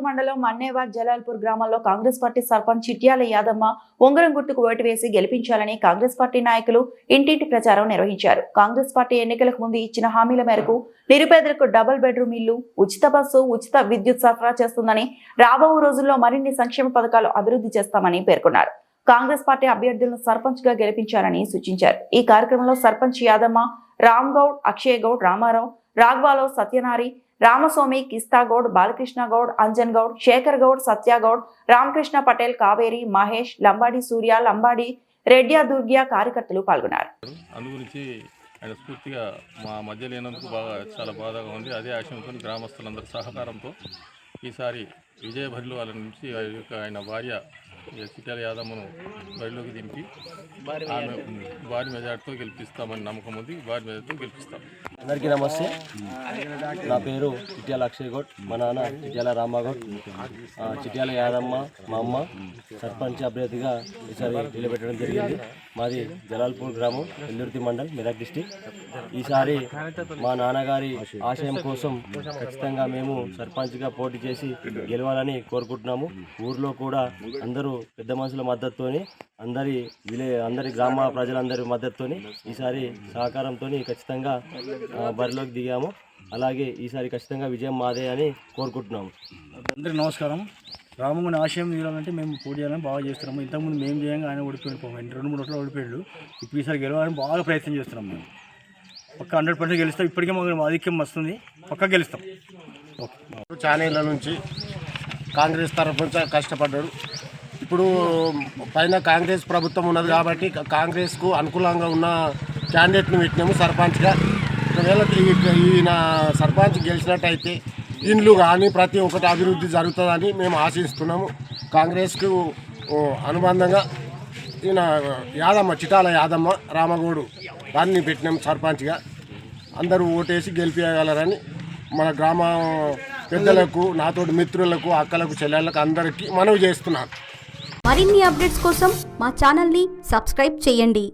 మండలం మన్నేవాడ్ జలాల్పూర్ గ్రామంలో కాంగ్రెస్ పార్టీ సర్పంచ్ చిట్యాల యాదమ్మ ఉంగరం గుర్తుకు ఓటు వేసి గెలిపించాలని కాంగ్రెస్ పార్టీ నాయకులు ఇంటింటి ప్రచారం నిర్వహించారు. కాంగ్రెస్ పార్టీ ఎన్నికలకు ముందు ఇచ్చిన హామీల మేరకు నిరుపేదలకు డబుల్ బెడ్రూమ్ ఇల్లు, ఉచిత బస్సు, ఉచిత విద్యుత్ సరఫరా చేస్తుందని, రాబో రోజుల్లో మరిన్ని సంక్షేమ పథకాలు అభివృద్ధి చేస్తామని పేర్కొన్నారు. కాంగ్రెస్ పార్టీ అభ్యర్థులను సర్పంచ్ గా గెలిపించాలని సూచించారు. ఈ కార్యక్రమంలో సర్పంచ్ యాదమ్మ, రామ్ గౌడ్, అక్షయ్ గౌడ్, రామారావు, రాఘవాలో సత్యనారి, రామస్వామి, కిస్తాగౌడ్, బాలకృష్ణ గౌడ్, అంజన్ గౌడ్, శేఖర్ గౌడ్, సత్యగౌడ్, రామకృష్ణ పటేల్, కావేరి, మహేష్, లంబాడి సూర్య, లంబాడి రెడ్డియా దుర్గ్యా కార్యకర్తలు పాల్గొన్నారు. అందుగురించి ఆయన స్ఫూర్తిగా మా మధ్య లేనందుకు చాలా బాధగా ఉంది. అదే ఆశయంతో గ్రామస్తులందరి సహకారంతో ఈసారి విజయ భరిలో వాళ్ళ నుంచి ఆయన భార్య చిట్యాల యాదమ్మను బరిలోకి దింపి ఆమె భారీ మెజార్టీతో గెలిపిస్తామని నమ్మకం ఉంది. భారీ మెజార్టీతో గెలిపిస్తాం. అందరికీ నమస్తే. నా పేరు చిట్యాల అక్షయ్ గౌడ్, మా నాన్న చిట్యాల రామగౌడ్, చిట్యాల యాదమ్మ మా అమ్మ సర్పంచ్ అభ్యర్థిగా ఈసారి నిలబెట్టడం జరిగింది. మాది జలాల్పూర్ గ్రామం, ఎల్లుర్తి మండల్, మెదక్ డిస్టిక్. ఈసారి మా నాన్నగారి ఆశయం కోసం ఖచ్చితంగా మేము సర్పంచ్గా పోటీ చేసి గెలవాలని కోరుకుంటున్నాము. ఊర్లో కూడా అందరూ పెద్ద మనుషుల మద్దతుతోని, అందరి గ్రామ ప్రజలందరి మద్దతుతోని ఈసారి సహకారంతో ఖచ్చితంగా బరిలోకి దిగాము. అలాగే ఈసారి ఖచ్చితంగా విజయం మాదే అని కోరుకుంటున్నాము. అందరికీ నమస్కారం. రామగుని ఆశయం తీరాలంటే మేము పోటీ చేయాలని బాగా చేస్తున్నాము. ఇంతకుముందు మేము చేయంగా ఆయన ఓడిపోయిన 2-3 ఓట్లు ఓడిపోయాడు. ఇప్పుడు ఈసారి గెలవాలని బాగా ప్రయత్నం చేస్తున్నాం. మేము పక్క 100% గెలుస్తాం. ఇప్పటికే మాకు ఆధిక్యం వస్తుంది, పక్క గెలుస్తాం. చానేళ్ళ నుంచి కాంగ్రెస్ తరఫున కష్టపడ్డాడు. ఇప్పుడు పైన కాంగ్రెస్ ప్రభుత్వం ఉన్నది కాబట్టి కాంగ్రెస్కు అనుకూలంగా ఉన్న క్యాండిడేట్ని పెట్టినాము సర్పంచ్గా. ఒకవేళ ఈయన సర్పంచ్ గెలిచినట్టయితే ఇండ్లు కానీ ప్రతి ఒక్కటి అభివృద్ధి జరుగుతుందని మేము ఆశిస్తున్నాము. కాంగ్రెస్కు అనుబంధంగా ఈయన యాదమ్మ, చిటాల యాదమ్మ రామగౌడు వారిని పెట్టినాము సర్పంచ్గా. అందరూ ఓటేసి గెలిపించగలరని మన గ్రామ పెద్దలకు, నాతోటి మిత్రులకు, అక్కలకు, చెల్లెళ్ళకు అందరికీ మనవి చేస్తున్నాను. మరిన్ని అప్డేట్స్ కోసం మా ఛానల్ని సబ్స్క్రైబ్ చేయండి.